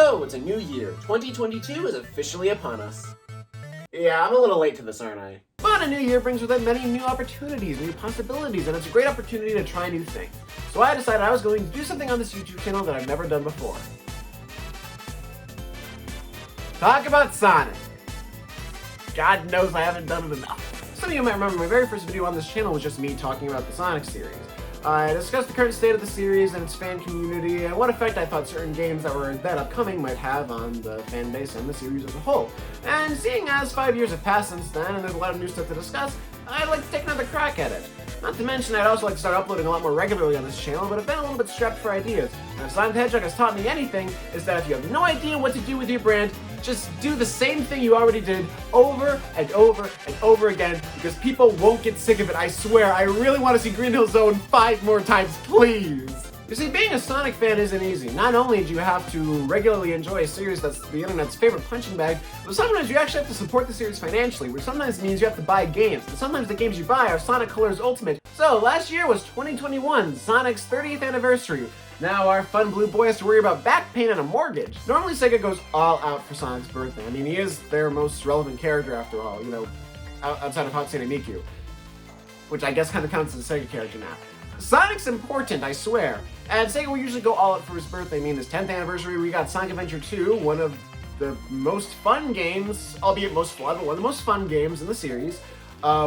So, it's a new year. 2022 is officially upon us. Yeah, I'm a little late to this, aren't I? But a new year brings with it many new opportunities, new possibilities, and it's a great opportunity to try new things. So I decided I was going to do something on this YouTube channel that I've never done before. Talk about Sonic. God knows I haven't done it enough. Some of you might remember my very first video on this channel was just me talking about the Sonic series. I discussed the current state of the series and its fan community and what effect I thought certain games that were then upcoming might have on the fan base and the series as a whole. And seeing as 5 years have passed since then and there's a lot of new stuff to discuss, I'd like to take another crack at it. Not to mention I'd also like to start uploading a lot more regularly on this channel, but I've been a little bit strapped for ideas. And if Sonic the Hedgehog has taught me anything, is that if you have no idea what to do with your brand, just do the same thing you already did over and over and over again, because people won't get sick of it, I swear. I really want to see Green Hill Zone 5 more times, please! You see, being a Sonic fan isn't easy. Not only do you have to regularly enjoy a series that's the internet's favorite punching bag, but sometimes you actually have to support the series financially, which sometimes means you have to buy games, and sometimes the games you buy are Sonic Colors Ultimate. So, last year was 2021, Sonic's 30th anniversary. Now our fun blue boy has to worry about back pain and a mortgage. Normally Sega goes all out for Sonic's birthday. I mean, he is their most relevant character after all, you know, outside of Hatsune Miku. Which I guess kind of counts as a Sega character now. Sonic's important, I swear. And Sega will usually go all out for his birthday. I mean, his 10th anniversary, we got Sonic Adventure 2, one of the most fun games, albeit most flawed, but one of the most fun games in the series.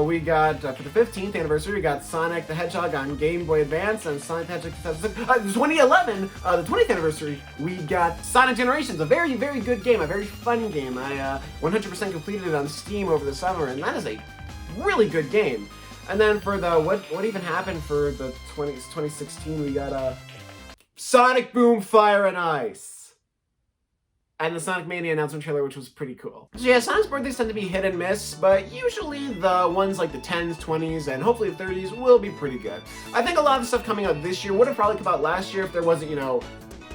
We got, for the 15th anniversary, we got Sonic the Hedgehog on Game Boy Advance, and Sonic the Hedgehog 2011, the 20th anniversary, we got Sonic Generations, a very, very good game, a very fun game. I 100% completed it on Steam over the summer, and that is a really good game. And then for the, what even happened for the 2016, we got, Sonic Boom Fire and Ice. And the Sonic Mania announcement trailer, which was pretty cool. So yeah, Sonic's birthdays tend to be hit and miss, but usually the ones like the 10s, 20s, and hopefully the 30s will be pretty good. I think a lot of the stuff coming out this year would have probably come out last year if there wasn't, you know,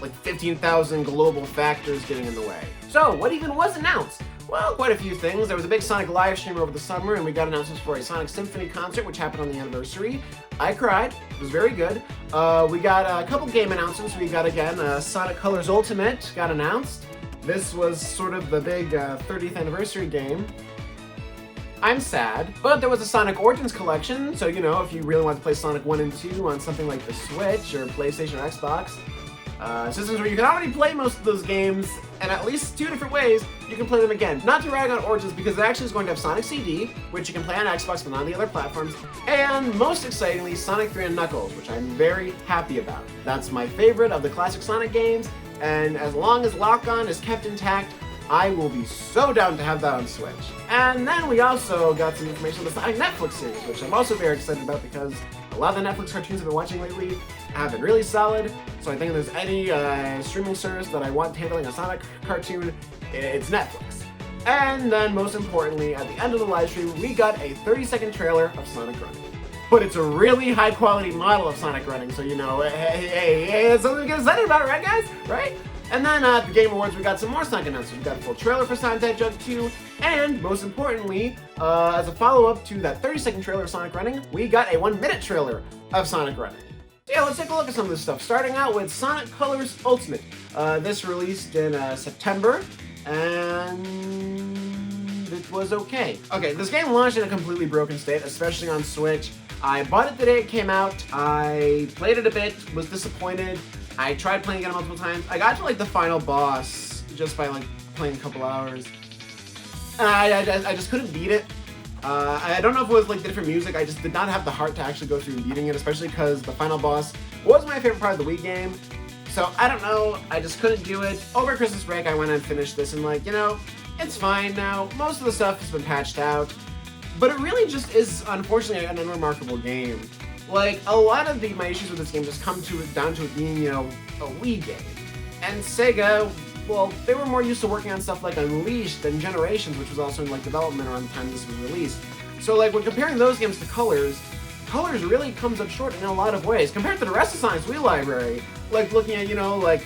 like 15,000 global factors getting in the way. So, what even was announced? Well, quite a few things. There was a big Sonic live stream over the summer, and we got announcements for a Sonic Symphony concert, which happened on the anniversary. I cried. It was very good. We got a couple game announcements. We got, again, Sonic Colors Ultimate got announced. This was sort of the big 30th anniversary game. I'm sad, but there was a Sonic Origins collection, so you know, if you really want to play Sonic 1 and 2 on something like the Switch or PlayStation or Xbox, systems where you can already play most of those games in at least 2 different ways, you can play them again. Not to rag on Origins, because it actually is going to have Sonic CD, which you can play on Xbox but not on the other platforms, and most excitingly, Sonic 3 and Knuckles, which I'm very happy about. That's my favorite of the classic Sonic games, and as long as Lock-On is kept intact, I will be so down to have that on Switch. And then we also got some information on the Sonic Netflix series, which I'm also very excited about because a lot of the Netflix cartoons I've been watching lately have been really solid, so I think if there's any streaming service that I want handling a Sonic cartoon, it's Netflix. And then most importantly, at the end of the live stream, we got a 30-second trailer of Sonic Running. But it's a really high-quality model of Sonic Running, so you know, hey, that's something to get excited about, right guys? Right? And then at the Game Awards, we got some more Sonic announcements. We got a full trailer for Sonic the Hedgehog 2, and most importantly, as a follow-up to that 30-second trailer of Sonic Running, we got a 1-minute trailer of Sonic Running. So yeah, let's take a look at some of this stuff. Starting out with Sonic Colors Ultimate. This released in September, and it was okay. Okay, this game launched in a completely broken state, especially on Switch. I bought it the day it came out, I played it a bit, was disappointed, I tried playing it multiple times. I got to like the final boss just by like playing a couple hours. And I just couldn't beat it. I don't know if it was like the different music, I just did not have the heart to actually go through beating it, especially because the final boss was my favorite part of the Wii game. So I don't know, I just couldn't do it. Over Christmas break I went and finished this and like, you know, it's fine now. Most of the stuff has been patched out. But it really just is, unfortunately, an unremarkable game. Like, a lot of my issues with this game just come down to it being, you know, a Wii game. And Sega, well, they were more used to working on stuff like Unleashed and Generations, which was also in, like, development around the time this was released. So, like, when comparing those games to Colors really comes up short in a lot of ways. Compared to the rest of Sonic's Wii library, like, looking at, you know, like,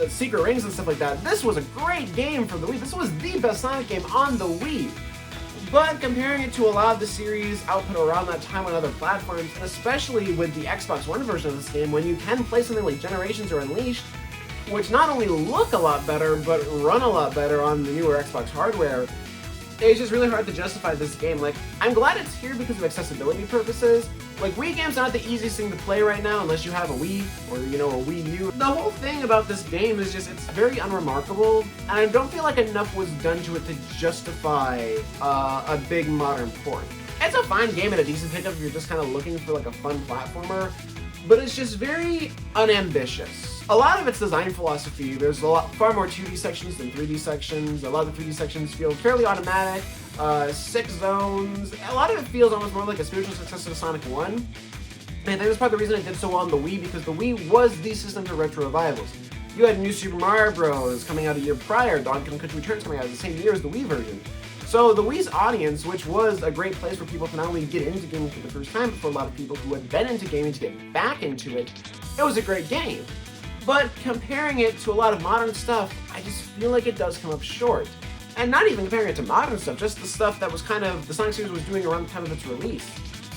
Secret Rings and stuff like that, this was a great game for the Wii. This was the best Sonic game on the Wii. But comparing it to a lot of the series output around that time on other platforms, and especially with the Xbox One version of this game, when you can play something like Generations or Unleashed, which not only look a lot better, but run a lot better on the newer Xbox hardware. It's just really hard to justify this game. Like, I'm glad it's here because of accessibility purposes. Like, Wii games are not the easiest thing to play right now unless you have a Wii or, you know, a Wii U. The whole thing about this game is just, it's very unremarkable, and I don't feel like enough was done to it to justify a big modern port. It's a fine game and a decent pickup if you're just kind of looking for like a fun platformer, but it's just very unambitious. A lot of its design philosophy, there's far more 2D sections than 3D sections. A lot of the 3D sections feel fairly automatic, 6 zones. A lot of it feels almost more like a spiritual successor to Sonic 1. And I think that's part of the reason it did so well on the Wii, because the Wii was the system for retro revivals. You had New Super Mario Bros. Coming out a year prior, Donkey Kong Country Returns coming out the same year as the Wii version. So the Wii's audience, which was a great place for people to not only get into gaming for the first time, but for a lot of people who had been into gaming to get back into it, it was a great game. But comparing it to a lot of modern stuff, I just feel like it does come up short. And not even comparing it to modern stuff, just the stuff that was kind of, the Sonic series was doing around the time of its release.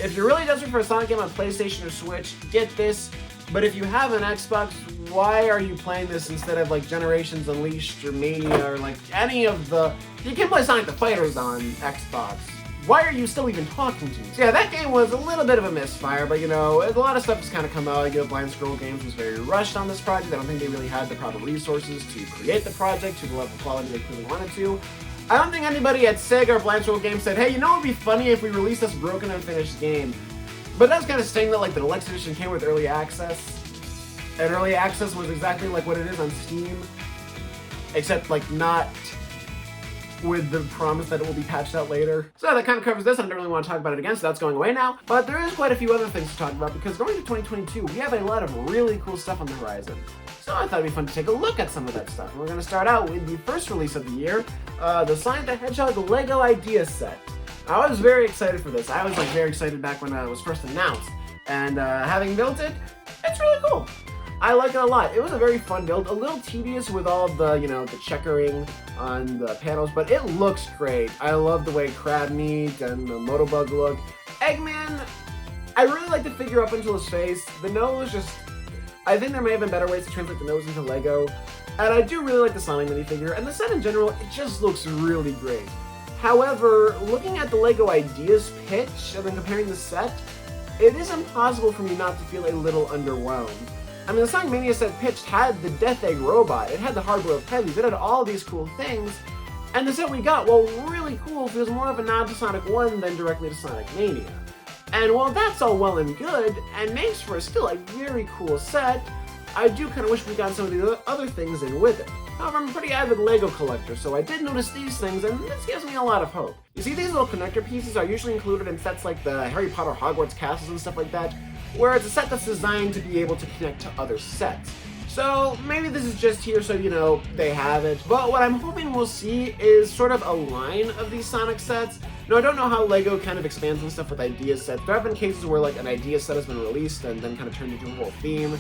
If you're really desperate for a Sonic game on PlayStation or Switch, get this. But if you have an Xbox, why are you playing this instead of like Generations Unleashed or Mania or like any of the... You can play Sonic the Fighters on Xbox. Why are you still even talking to me? So yeah, that game was a little bit of a misfire, but you know, a lot of stuff has kind of come out. You know, Blind Scroll Games was very rushed on this project. I don't think they really had the proper resources to create the project to the level of quality they really wanted to. I don't think anybody at Sega or Blind Scroll Games said, hey, you know what would be funny if we released this broken and finished game? But that's kind of saying that like the deluxe edition came with early access, and early access was exactly like what it is on Steam, except like not with the promise that it will be patched out later. So that kind of covers this. I don't really want to talk about it again, so that's going away now. But there is quite a few other things to talk about, because going into 2022, we have a lot of really cool stuff on the horizon. So I thought it'd be fun to take a look at some of that stuff. And we're going to start out with the first release of the year, the Sonic the Hedgehog Lego Idea Set. I was very excited for this. I was like very excited back when it was first announced. And having built it, it's really cool. I like it a lot. It was a very fun build, a little tedious with all the, you know, the checkering on the panels, but it looks great. I love the way Crab Meat and the Motobug look. Eggman, I really like the figure up until his face. The nose just, I think there may have been better ways to translate the nose into Lego. And I do really like the Sonic minifigure, and the set in general, it just looks really great. However, looking at the Lego Ideas pitch and then comparing the set, it is impossible for me not to feel a little underwhelmed. I mean, the Sonic Mania set pitched had the Death Egg robot, it had the hard-boiled heavies, it had all these cool things, and the set we got, while really cool, feels more of a nod to Sonic 1 than directly to Sonic Mania. And while that's all well and good, and makes for still a very cool set, I do kind of wish we got some of the other things in with it. However, I'm a pretty avid Lego collector, so I did notice these things, and this gives me a lot of hope. You see, these little connector pieces are usually included in sets like the Harry Potter Hogwarts castles and stuff like that, where it's a set that's designed to be able to connect to other sets. So maybe this is just here so, you know, they have it. But what I'm hoping we'll see is sort of a line of these Sonic sets. Now, I don't know how Lego kind of expands and stuff with idea sets. There have been cases where like an idea set has been released and then kind of turned into a whole theme,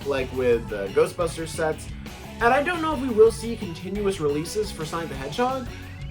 like with the Ghostbusters sets. And I don't know if we will see continuous releases for Sonic the Hedgehog,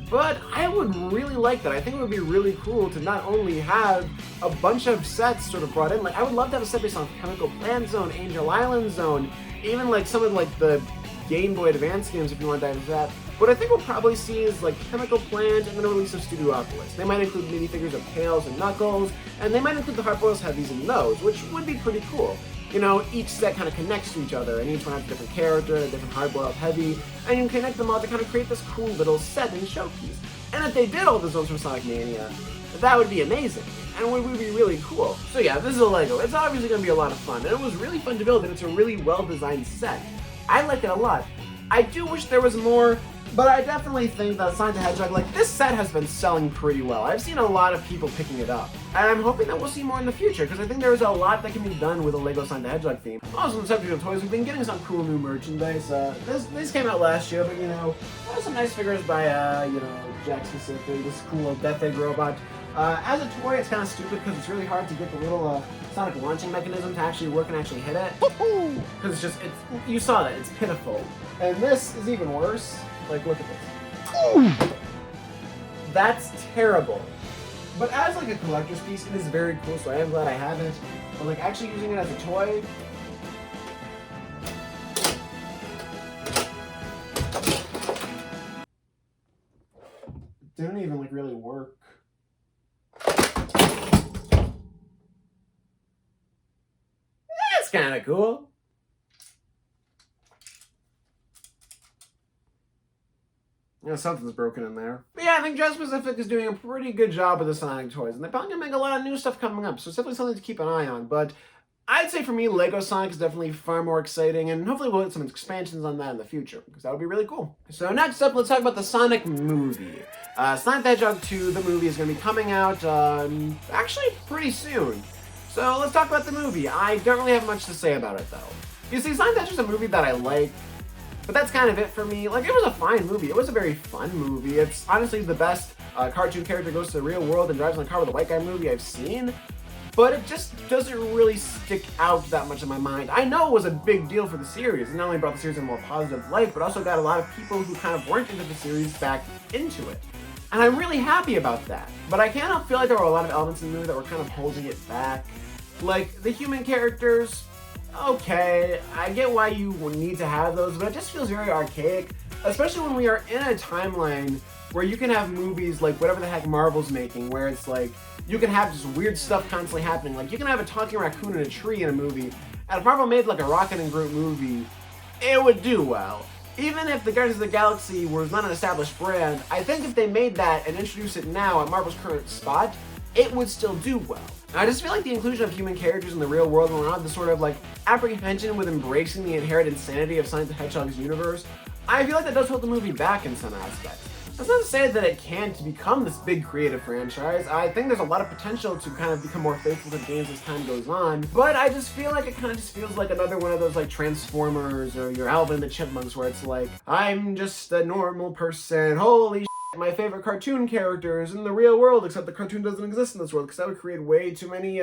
but I would really like that. I think it would be really cool to not only have a bunch of sets sort of brought in, like I would love to have a set based on Chemical Plant Zone, Angel Island Zone, even like some of like the Game Boy Advance games if you want to dive into that. What I think we'll probably see is like Chemical Plant and then a release of Studiopolis. They might include minifigures of Tails and Knuckles, and they might include the Hard-Boiled Heavies and those, which would be pretty cool. You know, each set kind of connects to each other, and each one has a different character, a different hard-boiled heavy, and you can connect them all to kind of create this cool little set and showpiece. And if they did all the zones from Sonic Mania, that would be amazing, and would be really cool. So yeah, this is a Lego. It's obviously going to be a lot of fun, and it was really fun to build, and it's a really well-designed set. I like it a lot. I do wish there was more, but I definitely think that Sonic the Hedgehog, like, this set has been selling pretty well. I've seen a lot of people picking it up. And I'm hoping that we'll see more in the future, because I think there's a lot that can be done with a Lego Sonic the Hedgehog theme. Also, on the subject of toys, we've been getting some cool new merchandise. These came out last year, but, you know, there's some nice figures by, you know, Jack Specific, this cool Death Egg robot. As a toy, it's kind of stupid, because it's really hard to get the little, Sonic launching mechanism to actually work and actually hit it. Because you saw that, it's pitiful. And this is even worse. Like, look at this. That's terrible. But as like a collector's piece, it is very cool, so I am glad I have it. But like actually using it as a toy, didn't even like really work. That's kind of cool. Yeah, something's broken in there. But yeah, I think Jazz Pacific is doing a pretty good job with the Sonic toys, and they're probably gonna make a lot of new stuff coming up, so it's definitely something to keep an eye on. But I'd say for me, Lego Sonic is definitely far more exciting, and hopefully we'll get some expansions on that in the future, because that would be really cool. So next up, let's talk about the Sonic movie. Sonic the Hedgehog 2, the movie, is going to be coming out actually pretty soon. So let's talk about the movie. I don't really have much to say about it, though. You see, Sonic the Hedgehog is a movie that I like, but that's kind of it for me. Like, it was a fine movie. It was a very fun movie. It's honestly the best cartoon character goes to the real world and drives in a car with a white guy movie I've seen. But it just doesn't really stick out that much in my mind. I know it was a big deal for the series. It not only brought the series in a more positive light, but also got a lot of people who kind of weren't into the series back into it. And I'm really happy about that. But I kind of feel like there were a lot of elements in the movie that were kind of holding it back. Like, the human characters, okay, I get why you need to have those, but it just feels very archaic, especially when we are in a timeline where you can have movies like whatever the heck Marvel's making, where it's like, you can have just weird stuff constantly happening. Like, you can have a talking raccoon in a tree in a movie, and if Marvel made like a Rocket and Groot movie, it would do well. Even if the Guardians of the Galaxy was not an established brand, I think if they made that and introduced it now at Marvel's current spot, it would still do well. I just feel like the inclusion of human characters in the real world and around the sort of like apprehension with embracing the inherent insanity of Sonic the Hedgehog's universe, I feel like that does hold the movie back in some aspects. That's not to say that it can't become this big creative franchise. I think there's a lot of potential to kind of become more faithful to games as time goes on, but I just feel like it kind of just feels like another one of those like Transformers or your Alvin and the Chipmunks where it's like, I'm just a normal person, holy my favorite cartoon characters in the real world, except the cartoon doesn't exist in this world because that would create way too many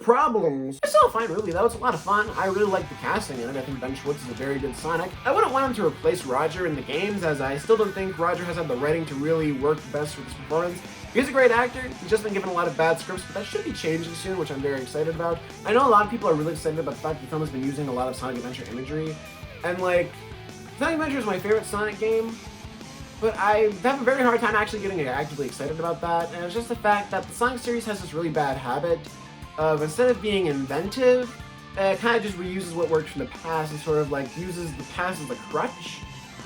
problems. It's still a fine movie though, it's a lot of fun. I really like the casting in it. I think Ben Schwartz is a very good Sonic. I wouldn't want him to replace Roger in the games, as I still don't think Roger has had the writing to really work best with his performance. He's a great actor, he's just been given a lot of bad scripts, but that should be changing soon, which I'm very excited about. I know a lot of people are really excited about the fact that the film has been using a lot of Sonic Adventure imagery, and like, Sonic Adventure is my favorite Sonic game, but I have a very hard time actually getting actively excited about that, and it's just the fact that the Sonic series has this really bad habit of, instead of being inventive, it kind of just reuses what worked from the past and sort of like uses the past as a crutch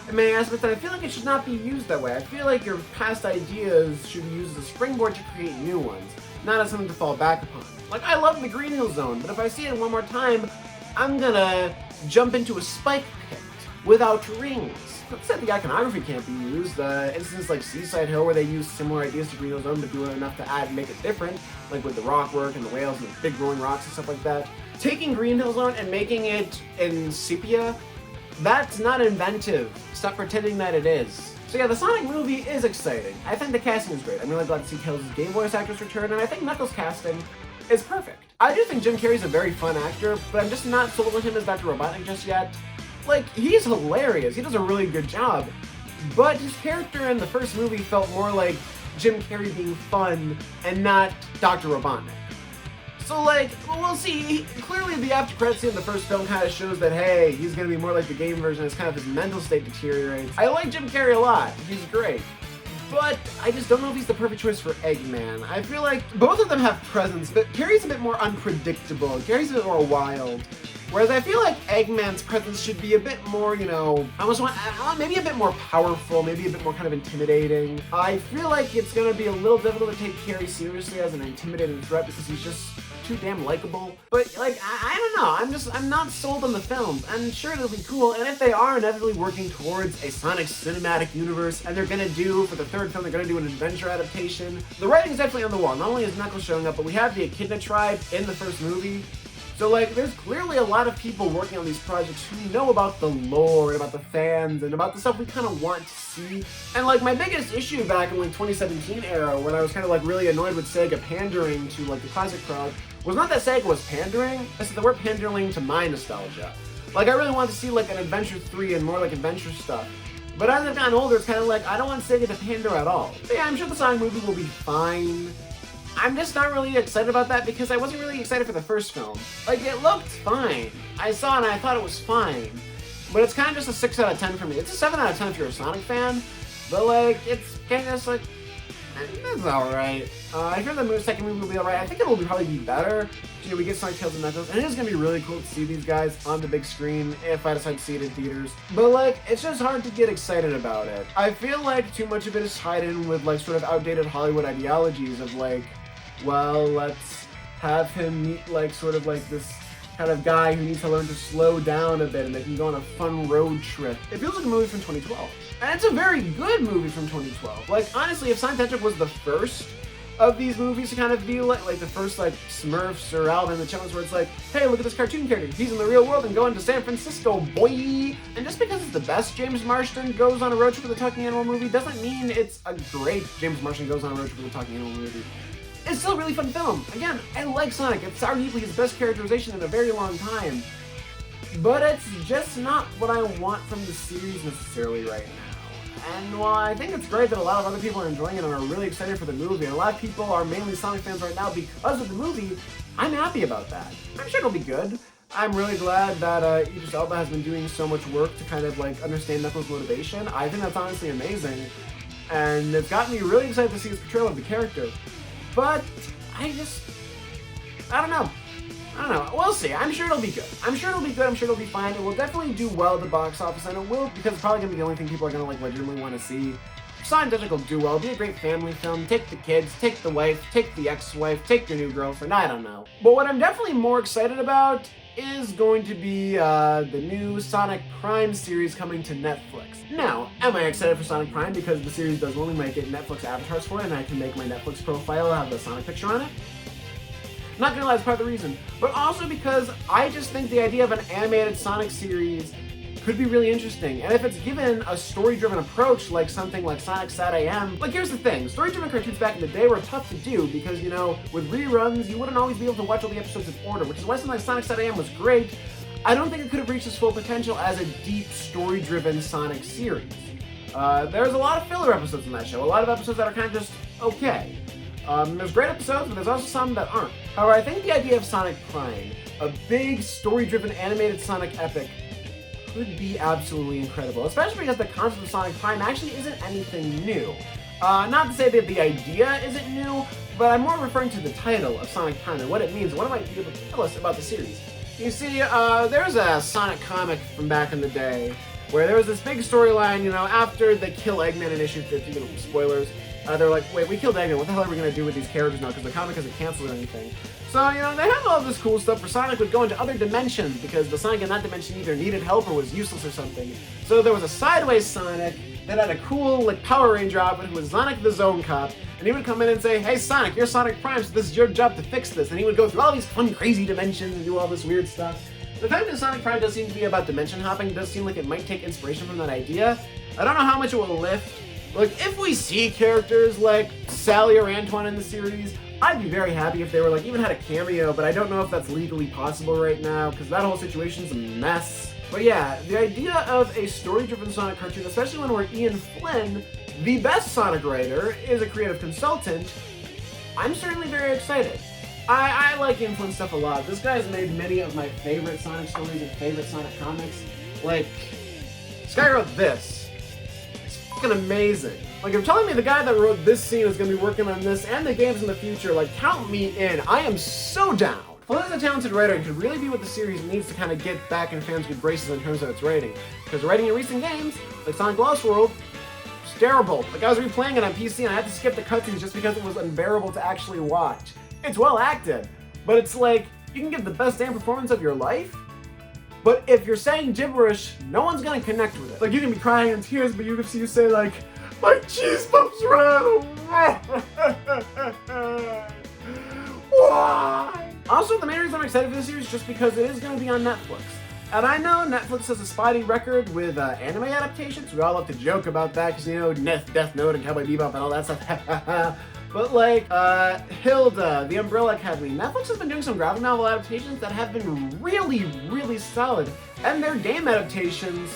in many aspects, and I feel like it should not be used that way. I feel like your past ideas should be used as a springboard to create new ones, not as something to fall back upon. Like, I love the Green Hill Zone, but if I see it one more time, I'm gonna jump into a spike pit without rings. Not that the iconography can't be used. Instances like Seaside Hill, where they use similar ideas to Green Hill Zone, but do enough to add and make it different, like with the rock work and the whales and the big rolling rocks and stuff like that. Taking Green Hill Zone and making it in sepia, that's not inventive. Stop pretending that it is. So yeah, the Sonic movie is exciting. I think the casting is great. I'm really glad to see Tails' game voice actress return, and I think Knuckles' casting is perfect. I do think Jim Carrey's a very fun actor, but I'm just not sold on him as Dr. Robotnik just yet. Like, he's hilarious, he does a really good job, but his character in the first movie felt more like Jim Carrey being fun and not Dr. Robotnik. So like, well, we'll see. Clearly the after credits scene in the first film kind of shows that, hey, he's gonna be more like the game version as kind of his mental state deteriorates. I like Jim Carrey a lot, he's great. But I just don't know if he's the perfect choice for Eggman. I feel like both of them have presence, but Carrey's a bit more unpredictable. Carrey's a bit more wild. Whereas I feel like Eggman's presence should be a bit more, you know, maybe a bit more powerful, maybe a bit more kind of intimidating. I feel like it's gonna be a little difficult to take Carrey seriously as an intimidating threat because he's just too damn likable. But like, I don't know, I'm not sold on the films. And sure, it'll be cool, and if they are inevitably working towards a Sonic cinematic universe, and they're gonna do, for the third film, they're gonna do an adventure adaptation, the writing's definitely on the wall. Not only is Knuckles showing up, but we have the Echidna tribe in the first movie. So like, there's clearly a lot of people working on these projects who know about the lore and about the fans and about the stuff we kind of want to see. And like, my biggest issue back in like 2017 era, when I was kind of like really annoyed with Sega pandering to like the classic crowd, was not that Sega was pandering, it's that they were pandering to my nostalgia. Like, I really wanted to see like an Adventure 3 and more like adventure stuff. But as I've gotten older, it's kind of like, I don't want Sega to pander at all. But yeah, I'm sure the Sonic movie will be fine. I'm just not really excited about that because I wasn't really excited for the first film. Like, it looked fine. I saw it and I thought it was fine. But it's kind of just a 6 out of 10 for me. It's a 7 out of 10 if you're a Sonic fan. But like, it's kind of just like, that's alright. I hear the second movie will be alright. I think it will probably be better. You know, we get Sonic, Tails, and Knuckles, and it is going to be really cool to see these guys on the big screen if I decide to see it in theaters. But like, it's just hard to get excited about it. I feel like too much of it is tied in with like sort of outdated Hollywood ideologies of like, well, let's have him meet like sort of like this kind of guy who needs to learn to slow down a bit and they can go on a fun road trip. It feels like a movie from 2012. And it's a very good movie from 2012. Like, honestly, if Sonic the Hedgehog was the first of these movies to kind of be like the first like Smurfs or Alvin and the Chipmunks where it's like, hey, look at this cartoon character. He's in the real world and going to San Francisco, boy. And just because it's the best James Marsden goes on a road trip with a talking animal movie doesn't mean it's a great James Marsden goes on a road trip with a talking animal movie. It's still a really fun film. Again, I like Sonic. It's arguably his best characterization in a very long time. But it's just not what I want from the series necessarily right now. And while I think it's great that a lot of other people are enjoying it and are really excited for the movie, and a lot of people are mainly Sonic fans right now because of the movie, I'm happy about that. I'm sure it'll be good. I'm really glad that Idris Elba has been doing so much work to kind of like understand Knuckles' motivation. I think that's honestly amazing. And it's gotten me really excited to see his portrayal of the character. But I don't know. We'll see. I'm sure it'll be good. I'm sure it'll be fine. It will definitely do well at the box office, and it will because it's probably gonna be the only thing people are gonna like legitimately want to see. Sonic the Hedgehog will do well. It'll be a great family film. Take the kids, take the wife, take the ex-wife, take your new girlfriend. I don't know. But what I'm definitely more excited about is going to be the new Sonic Prime series coming to Netflix. Now, am I excited for Sonic Prime because the series does only make it Netflix avatars for it and I can make my Netflix profile have the Sonic picture on it? Not gonna lie, that's part of the reason. But also because I just think the idea of an animated Sonic series could be really interesting. And if it's given a story-driven approach like something like Sonic Sat AM, like here's the thing, story-driven cartoons back in the day were tough to do because, you know, with reruns, you wouldn't always be able to watch all the episodes in order, which is why something like Sonic Sat AM was great. I don't think it could have reached its full potential as a deep, story-driven Sonic series. There's a lot of filler episodes in that show, a lot of episodes that are kind of just okay. There's great episodes, but there's also some that aren't. However, I think the idea of Sonic Prime, a big, story-driven animated Sonic epic, could be absolutely incredible, especially because the concept of Sonic Prime actually isn't anything new. Not to say that the idea isn't new, but I'm more referring to the title of Sonic Prime and what it means, and what it might be able to tell us about the series. You see, there's a Sonic comic from back in the day where there was this big storyline, you know, after they kill Eggman in issue 50, you know, spoilers, they're like, wait, we killed Eggman, what the hell are we going to do with these characters now, because the comic isn't canceled or anything. So, you know, they have all this cool stuff where Sonic would go into other dimensions because the Sonic in that dimension either needed help or was useless or something. So there was a sideways Sonic that had a cool, like, Power Ranger outfit who was Sonic the Zone Cop, and he would come in and say, hey Sonic, you're Sonic Prime, so this is your job to fix this. And he would go through all these fun, crazy dimensions and do all this weird stuff. The fact that Sonic Prime does seem to be about dimension hopping does seem like it might take inspiration from that idea. I don't know how much it will lift. Like, if we see characters like Sally or Antoine in the series, I'd be very happy if they were, like, even had a cameo, but I don't know if that's legally possible right now, because that whole situation's a mess. But yeah, the idea of a story-driven Sonic cartoon, especially when we're Ian Flynn, the best Sonic writer, is a creative consultant, I'm certainly very excited. I like Ian Flynn stuff a lot. This guy's made many of my favorite Sonic stories and favorite Sonic comics. Like, this guy wrote this. It's fucking amazing. Like, if you're telling me the guy that wrote this scene is going to be working on this and the games in the future, like, count me in. I am so down. Flynn is a talented writer and could really be what the series needs to kind of get back in fans' good graces in terms of its rating. Because writing in recent games, like Sonic Lost World, was terrible. Like, I was replaying it on PC and I had to skip the cutscenes just because it was unbearable to actually watch. It's well acted, but it's like, you can give the best damn performance of your life, but if you're saying gibberish, no one's gonna connect with it. Like, you can be crying in tears, but you can see you say, like, my cheese puffs ran away. Why? Also, the main reason I'm excited for this series is just because it is gonna be on Netflix. And I know Netflix has a spotty record with anime adaptations. We all love to joke about that, because, you know, Death Note and Cowboy Bebop and all that stuff. But like, Hilda, The Umbrella Academy, Netflix has been doing some graphic novel adaptations that have been really, really solid. And their game adaptations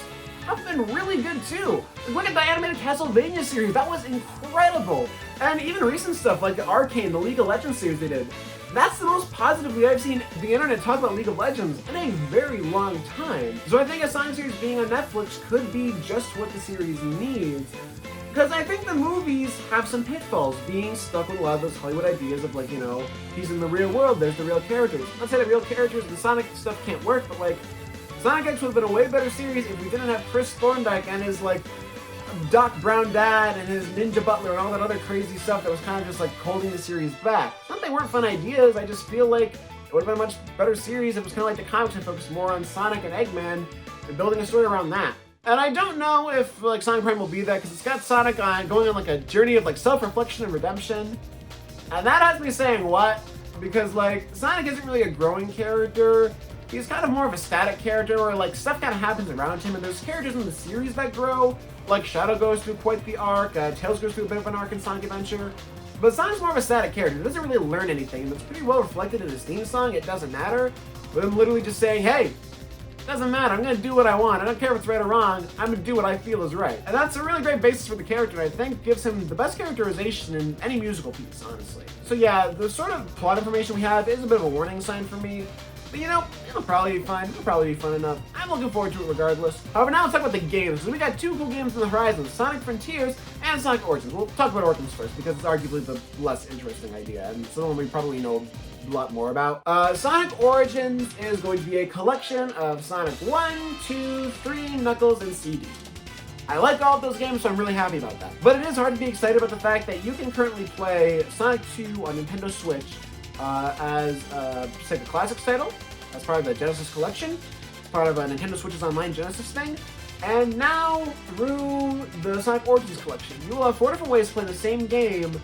have been really good too. Look at the animated Castlevania series, that was incredible. And even recent stuff like the Arcane, the League of Legends series they did. That's the most positively I've seen the internet talk about League of Legends in a very long time. So I think a Sonic series being on Netflix could be just what the series needs. Because I think the movies have some pitfalls, being stuck with a lot of those Hollywood ideas of, like, you know, he's in the real world, there's the real characters. Not say that real characters and Sonic stuff can't work, but, like, Sonic X would have been a way better series if we didn't have Chris Thorndike and his, like, Doc Brown dad and his Ninja Butler and all that other crazy stuff that was kind of just, like, holding the series back. Not that they weren't fun ideas, I just feel like it would have been a much better series if it was kind of like the comics and focused more on Sonic and Eggman and building a story around that. And I don't know if, like, Sonic Prime will be that, because it's got Sonic going on, like, a journey of, like, self-reflection and redemption. And that has me saying, what? Because, like, Sonic isn't really a growing character. He's kind of more of a static character where, like, stuff kind of happens around him, and there's characters in the series that grow. Like, Shadow goes through quite the arc, Tails goes through a bit of an arc in Sonic Adventure. But Sonic's more of a static character. He doesn't really learn anything, and it's pretty well reflected in his theme song, It Doesn't Matter, with him literally just saying, hey, doesn't matter, I'm gonna do what I want. I don't care if it's right or wrong, I'm gonna do what I feel is right. And that's a really great basis for the character, and I think gives him the best characterization in any musical piece, honestly. So yeah, the sort of plot information we have is a bit of a warning sign for me. But you know, it'll probably be fine. It'll probably be fun enough. I'm looking forward to it regardless. However, now let's talk about the games. So we got two cool games on the horizon, Sonic Frontiers and Sonic Origins. We'll talk about Origins first because it's arguably the less interesting idea and someone we probably know a lot more about. Sonic Origins is going to be a collection of Sonic 1, 2, 3, Knuckles, and CD. I like all of those games, so I'm really happy about that. But it is hard to be excited about the fact that you can currently play Sonic 2 on Nintendo Switch as just like a Classics title, as part of the Genesis collection, part of a Nintendo Switch's Online Genesis thing, and now through the Sonic Origins collection. You will have 4 different ways to play the same game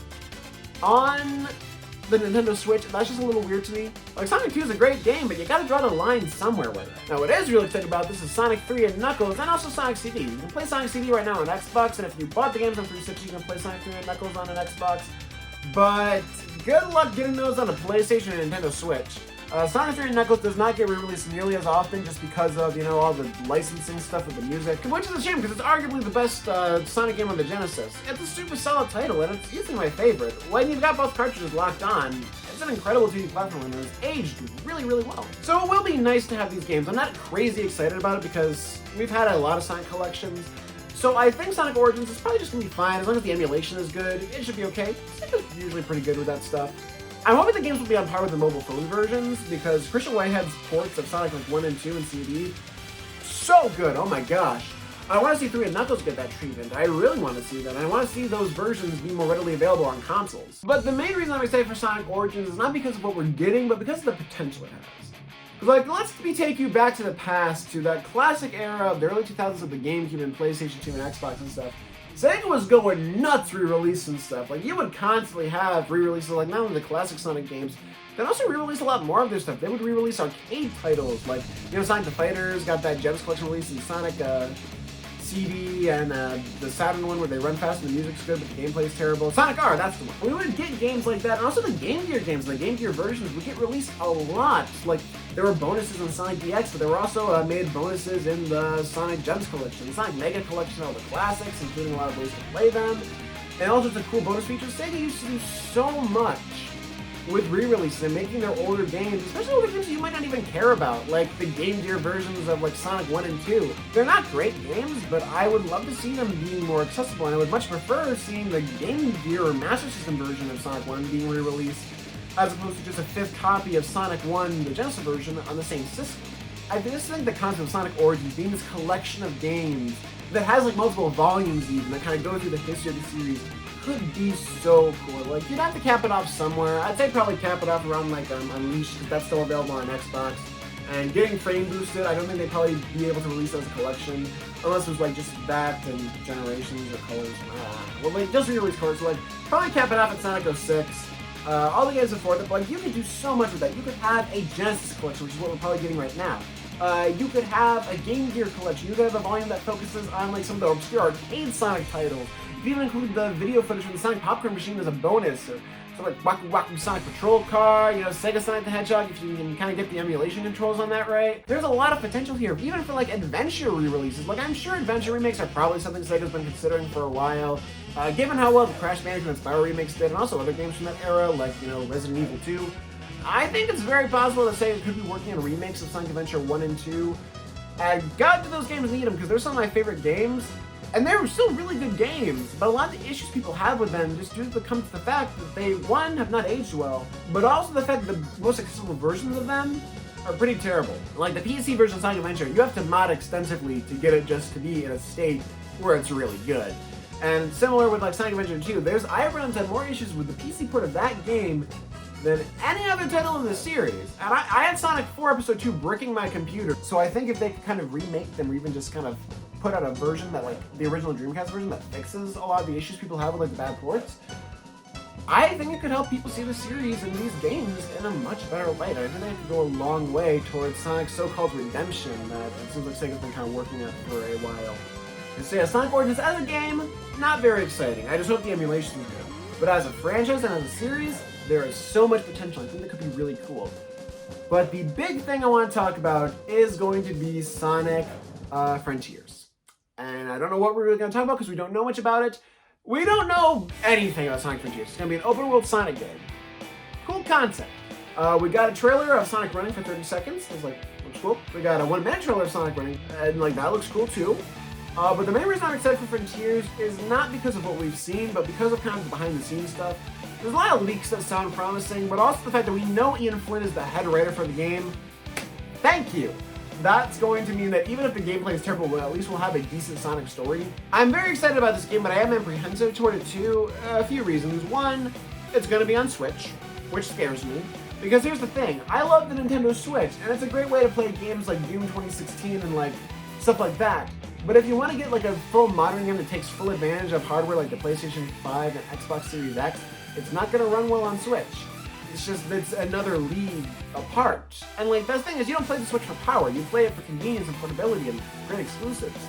on the Nintendo Switch. That's just a little weird to me. Like, Sonic 2 is a great game, but you gotta draw the line somewhere with it. Now, what is really exciting about this is Sonic 3 and Knuckles, and also Sonic CD. You can play Sonic CD right now on Xbox, and if you bought the games on 360, you can play Sonic 3 and Knuckles on an Xbox. But good luck getting those on a PlayStation and Nintendo Switch. Sonic 3 and Knuckles does not get re-released nearly as often just because of, you know, all the licensing stuff with the music, which is a shame because it's arguably the best Sonic game on the Genesis. It's a super solid title and it's easily my favorite. When you've got both cartridges locked on, it's an incredible 2D platform and it's aged really, really well. So it will be nice to have these games. I'm not crazy excited about it because we've had a lot of Sonic collections. So I think Sonic Origins is probably just going to be fine. As long as the emulation is good, it should be okay. Sega's usually pretty good with that stuff. I'm hoping the games will be on par with the mobile phone versions, because Christian Whitehead's ports of Sonic like 1 and 2 and CD, so good, oh my gosh. I want to see 3 and Knuckles get that treatment. I really want to see that. I want to see those versions be more readily available on consoles. But the main reason I'm excited for Sonic Origins is not because of what we're getting, but because of the potential it has. Like, let's take you back to the past, to that classic era of the early 2000s of the GameCube and PlayStation 2 and Xbox and stuff. Sega was going nuts re-releasing stuff. Like, you would constantly have re-releases, like, not only the classic Sonic games, they'd also re-release a lot more of their stuff. They would re-release arcade titles, like, you know, Sonic the Fighters got that Gems Collection release in Sonic CD, and the Saturn one where they run fast and the music's good but the gameplay's terrible. Sonic R, that's the one. We would get games like that, and also the Game Gear games, the Game Gear versions would get released a lot. Like, there were bonuses in Sonic DX, but there were also made bonuses in the Sonic Gems Collection, the Sonic Mega Collection, all the classics, including a lot of ways to play them, and all sorts of cool bonus features. Sega used to do so much with re-releases and making their older games, especially older games you might not even care about, like the Game Gear versions of like Sonic 1 and 2. They're not great games, but I would love to see them being more accessible, and I would much prefer seeing the Game Gear or Master System version of Sonic 1 being re-released, as opposed to just a 5th copy of Sonic 1, the Genesis version, on the same system. I just think the concept of Sonic Origins being this collection of games that has like multiple volumes even, that kind of go through the history of the series, could be so cool. Like, you'd have to cap it off somewhere. I'd say probably cap it off around like Unleashed, because that's still available on Xbox. And getting frame boosted, I don't think they'd probably be able to release it as a collection, unless it was like just that and Generations or Colors. Well, like just re-release Colors, so like probably cap it off at Sonic 06. All the games before that, but like you could do so much with that. You could have a Genesis collection, which is what we're probably getting right now. You could have a Game Gear collection. You could have a volume that focuses on like some of the obscure arcade Sonic titles. You could even include the video footage from the Sonic Popcorn Machine as a bonus. Or so like Waku Waku Sonic Patrol Car, you know, Sega Sonic the Hedgehog, if you can kind of get the emulation controls on that right. There's a lot of potential here, even for like adventure re-releases. Like, I'm sure adventure remakes are probably something Sega's been considering for a while. Given how well the Crash Bandicoot and Spyro remakes did, and also other games from that era, like, you know, Resident Evil 2, I think it's very possible that Sega could be working on remakes of Sonic Adventure 1 and 2. And God, do those games need them, because they're some of my favorite games. And they're still really good games, but a lot of the issues people have with them just come to the fact that they, one, have not aged well, but also the fact that the most accessible versions of them are pretty terrible. Like the PC version of Sonic Adventure, you have to mod extensively to get it just to be in a state where it's really good. And similar with like Sonic Adventure 2, I run into more issues with the PC port of that game than any other title in the series. And I had Sonic 4 Episode 2 bricking my computer, so I think if they could kind of remake them or even just kind of put out a version that, like, the original Dreamcast version that fixes a lot of the issues people have with, like, the bad ports, I think it could help people see the series and these games in a much better light. I think it could go a long way towards Sonic's so-called redemption that it seems like Sega's been kind of working at for a while. And so yeah, Sonic Origins as a game, not very exciting. I just hope the emulation is good. But as a franchise and as a series, there is so much potential. I think that could be really cool. But the big thing I want to talk about is going to be Sonic Frontiers. And I don't know what we're really going to talk about because we don't know much about it. We don't know anything about Sonic Frontiers. It's going to be an open world Sonic game. Cool concept. We got a trailer of Sonic running for 30 seconds. It's like, looks cool. We got a 1-minute trailer of Sonic running, and like that looks cool too. But the main reason I'm excited for Frontiers is not because of what we've seen, but because of kind of the behind the scenes stuff. There's a lot of leaks that sound promising, but also the fact that we know Ian Flynn is the head writer for the game. Thank you. That's going to mean that even if the gameplay is terrible, at least we'll have a decent Sonic story. I'm very excited about this game, but I am apprehensive toward it too. A few reasons. One, it's going to be on Switch, which scares me. Because here's the thing, I love the Nintendo Switch, and it's a great way to play games like Doom 2016 and like stuff like that. But if you want to get like a full modern game that takes full advantage of hardware like the PlayStation 5 and Xbox Series X, it's not going to run well on Switch. It's another league apart. And like, the thing is, you don't play the Switch for power, you play it for convenience and portability and great exclusives.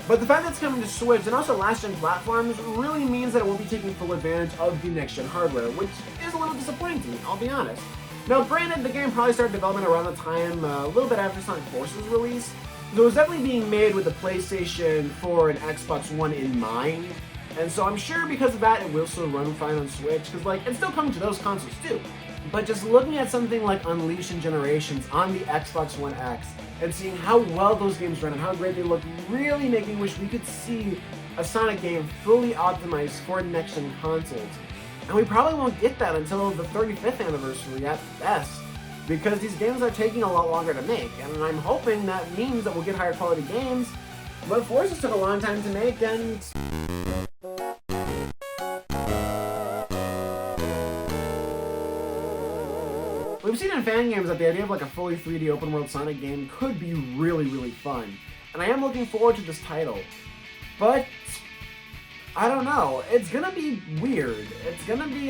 But the fact that it's coming to Switch and also last-gen platforms really means that it won't be taking full advantage of the next-gen hardware, which is a little disappointing, I'll be honest. Now granted, the game probably started development around the time, a little bit after Sonic Force's release, so it was definitely being made with the PlayStation 4 and Xbox One in mind. And so I'm sure because of that, it will still run fine on Switch, because like, it's still coming to those consoles too. But just looking at something like Unleashed Generations on the Xbox One X, and seeing how well those games run and how great they look, really made me wish we could see a Sonic game fully optimized for next-gen consoles. And we probably won't get that until the 35th anniversary at best, because these games are taking a lot longer to make, and I'm hoping that means that we'll get higher quality games. But Forces took a long time to make, and we've seen in fan games that the idea of like a fully 3D open world Sonic game could be really, really fun. And I am looking forward to this title. But I don't know, it's gonna be weird.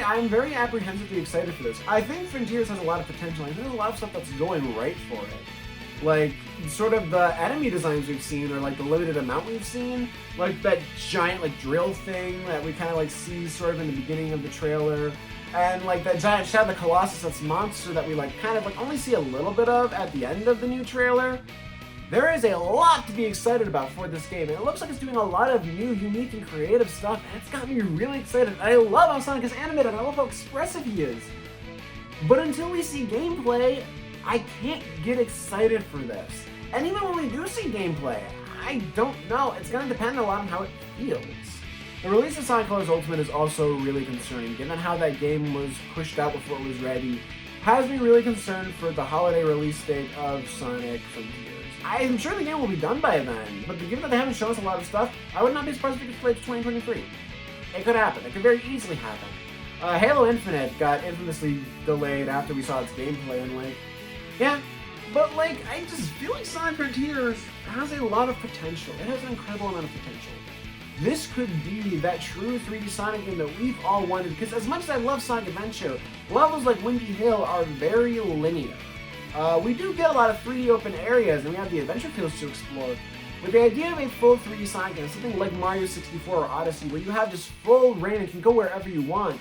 I'm very apprehensively excited for this. I think Frontiers has a lot of potential. I think there's a lot of stuff that's going right for it. Like, sort of the enemy designs we've seen, or like the limited amount we've seen, like that giant like drill thing that we kind of like see sort of in the beginning of the trailer, and like that giant Shadow of the Colossus that's monster that we like kind of like only see a little bit of at the end of the new trailer. There is a lot to be excited about for this game, and it looks like it's doing a lot of new, unique, and creative stuff, and it's got me really excited. I love how Sonic is animated, and I love how expressive he is. But until we see gameplay, I can't get excited for this. And even when we do see gameplay, I don't know. It's going to depend a lot on how it feels. The release of Sonic Colors Ultimate is also really concerning, given how that game was pushed out before it was ready. Has me really concerned for the holiday release date of Sonic Frontiers. I'm sure the game will be done by then, but given that they haven't shown us a lot of stuff, I would not be surprised if it gets played to 2023. It could happen. It could very easily happen. Halo Infinite got infamously delayed after we saw its gameplay, and like, yeah, but like, I just feel like Sonic Frontiers has a lot of potential. It has an incredible amount of potential. This could be that true 3D Sonic game that we've all wanted, because as much as I love Sonic Adventure, levels like Windy Hill are very linear. We do get a lot of 3D open areas, and we have the adventure fields to explore. But the idea of a full 3D Sonic game, something like Mario 64 or Odyssey, where you have just full reign and can go wherever you want,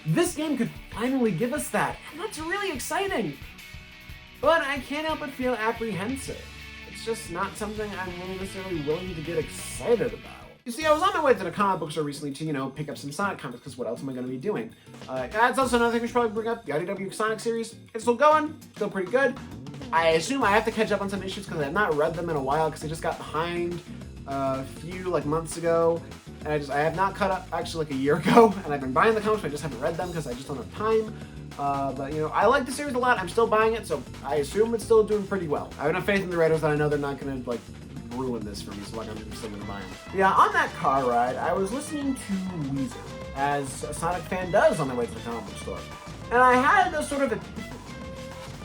this game could finally give us that, and that's really exciting. But I can't help but feel apprehensive. It's just not something I'm really necessarily willing to get excited about. You see, I was on my way to the comic book store recently to, pick up some Sonic comics, because what else am I going to be doing? That's also another thing we should probably bring up, the IDW Sonic series. It's still going, still pretty good. I assume I have to catch up on some issues because I've not read them in a while because I just got behind. a few like months ago, and I have not caught up actually like a year ago, and I've been buying the comics, but I just haven't read them because I just don't have time. But you know, I like the series a lot. I'm still buying it, so I assume it's still doing pretty well. I have enough faith in the writers that I know they're not gonna like ruin this for me, so like I'm still gonna buy them. Yeah, on that car ride, I was listening to Weezer, as a Sonic fan does on their way to the comic book store, and I had this sort of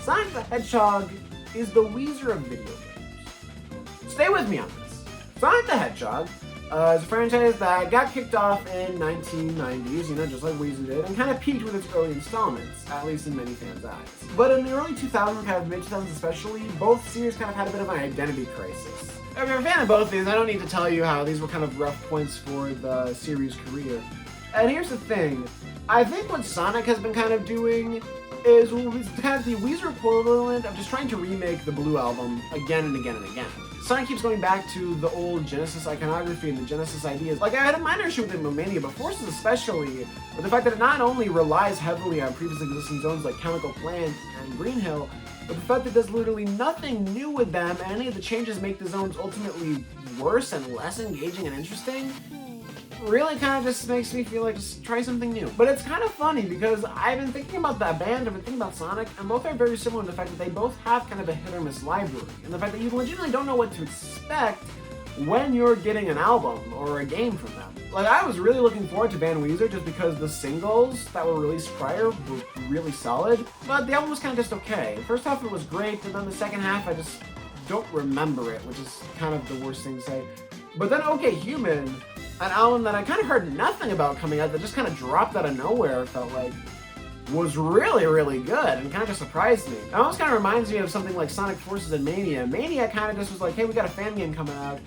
Sonic the Hedgehog is the Weezer of video games. Stay with me on this. Sonic the Hedgehog is a franchise that got kicked off in 1990s, you know, just like Weezer did, and kind of peaked with its early installments, at least in many fans' eyes. But in the early 2000s, kind of mid-2000s especially, both series kind of had a bit of an identity crisis. If you're a fan of both these, I don't need to tell you how these were kind of rough points for the series' career. And here's the thing, I think what Sonic has been kind of doing is kind of the Weezer equivalent of just trying to remake the Blue Album again and again and again. Sonic keeps going back to the old Genesis iconography and the Genesis ideas. Like, I had a minor issue with it in Mania, but Forces especially, with the fact that it not only relies heavily on previously existing zones like Chemical Plant and Green Hill, but the fact that there's literally nothing new with them, and any of the changes make the zones ultimately worse and less engaging and interesting, really kind of just makes me feel like just try something new. But it's kind of funny because I've been thinking about that band, I've been thinking about Sonic, and both are very similar in the fact that they both have kind of a hit or miss library, and the fact that you legitimately don't know what to expect when you're getting an album or a game from them. Like, I was really looking forward to Van Weezer just because the singles that were released prior were really solid, but the album was kind of just okay. The first half it was great, and then the second half I just don't remember it, which is kind of the worst thing to say. But then OK Human, an album that I kind of heard nothing about coming out, that just kind of dropped out of nowhere, felt like, was really, really good and kind of just surprised me. It almost kind of reminds me of something like Sonic Forces and Mania. Mania kind of just was like, hey, we got a fan game coming out,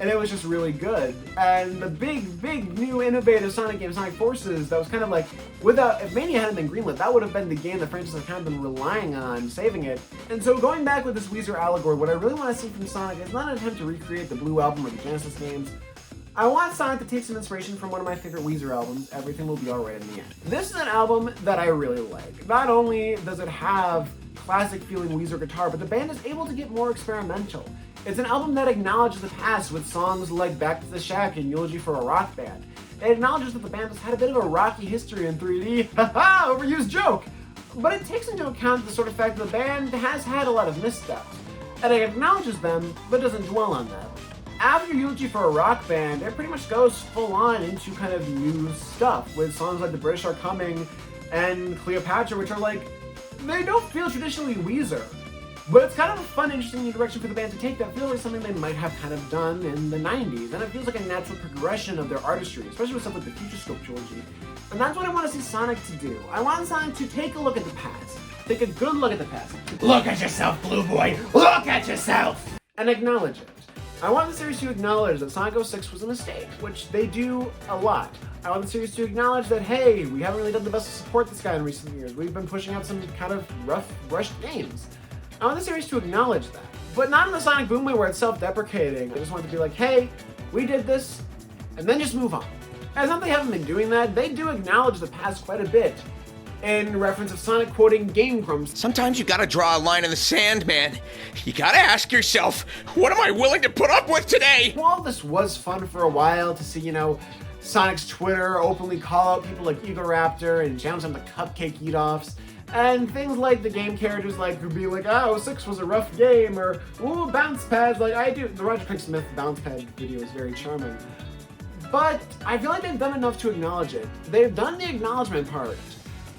and it was just really good. And the big new innovative Sonic game, Sonic Forces, that was kind of like, if Mania hadn't been greenlit, that would have been the game the franchise had kind of been relying on saving it. And so going back with this Weezer allegory, what I really want to see from Sonic is not an attempt to recreate the Blue Album or the Genesis games. I want Sonic to take some inspiration from one of my favorite Weezer albums, Everything Will Be Alright in the End. This is an album that I really like. Not only does it have classic feeling Weezer guitar, but the band is able to get more experimental. It's an album that acknowledges the past with songs like Back to the Shack and Eulogy for a Rock Band. It acknowledges that the band has had a bit of a rocky history in 3D, haha, overused joke! But it takes into account the sort of fact that the band has had a lot of missteps, and it acknowledges them, but doesn't dwell on them. After Eulogy for a Rock Band, it pretty much goes full on into kind of new stuff, with songs like The British Are Coming and Cleopatra, which are like, they don't feel traditionally Weezer, but it's kind of a fun, interesting new direction for the band to take that feels like something they might have kind of done in the 90s, and it feels like a natural progression of their artistry, especially with stuff like the Future Scope trilogy. And that's what I want to see Sonic to do. I want Sonic to take a look at the past, take a good look at the past. Look at yourself, Blue Boy! Look at yourself! And acknowledge it. I want the series to acknowledge that Sonic 06 was a mistake, which they do a lot. I want the series to acknowledge that, hey, we haven't really done the best to support this guy in recent years. We've been pushing out some kind of rough, rushed games. I want the series to acknowledge that. But not in the Sonic Boom way where it's self-deprecating. I just want it to be like, hey, we did this, and then just move on. As not they haven't been doing that, they do acknowledge the past quite a bit. In reference of Sonic quoting Game Grumps. Sometimes you gotta draw a line in the sand, man. You gotta ask yourself, what am I willing to put up with today? While this was fun for a while to see, you know, Sonic's Twitter openly call out people like Egoraptor and jams on the cupcake eat-offs, and things like the game characters like who be like, oh, 6 was a rough game, or ooh, bounce pads, like I do. The Roger Craig Smith bounce pad video is very charming. But I feel like they've done enough to acknowledge it. They've done the acknowledgement part.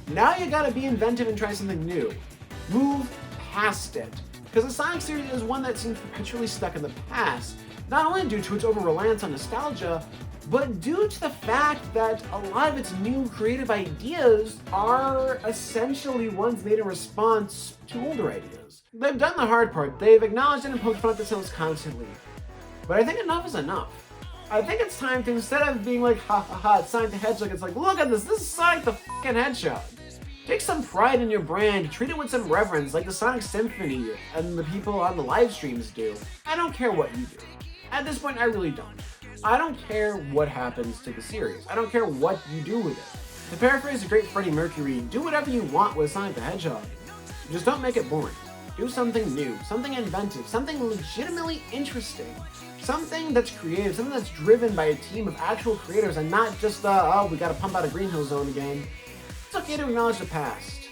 Now you gotta be inventive and try something new. Move past it. Because the Sonic series is one that seems perpetually stuck in the past, not only due to its over-reliance on nostalgia, but due to the fact that a lot of its new creative ideas are essentially ones made in response to older ideas. They've done the hard part. They've acknowledged it and poked fun at themselves constantly. But I think enough is enough. I think it's time to, instead of being like, ha ha ha, it's Sonic the Hedgehog, it's like, look at this is Sonic the f***ing Hedgehog. Take some pride in your brand, treat it with some reverence, like the Sonic Symphony and the people on the live streams do. I don't care what you do. At this point, I really don't. I don't care what happens to the series. I don't care what you do with it. To paraphrase the great Freddie Mercury, do whatever you want with Sonic the Hedgehog. Just don't make it boring. Do something new, something inventive, something legitimately interesting, something that's creative, something that's driven by a team of actual creators and not just, oh, we gotta pump out a Green Hill Zone again. It's okay to acknowledge the past.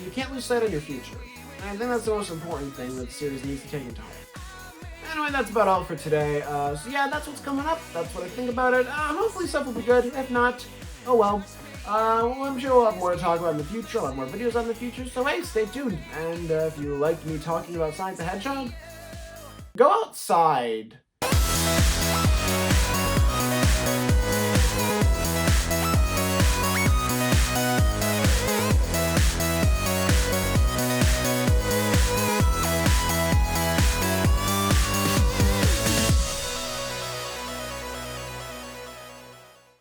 You can't lose sight of your future. And I think that's the most important thing that the series needs to take into heart. Anyway, that's about all for today. So yeah, that's what's coming up. That's what I think about it. Hopefully stuff will be good. If not, oh well. I'm sure we'll have more to talk about in the future. I'll have more videos on the future. So hey, stay tuned. And if you liked me talking about Sonic the Hedgehog, go outside.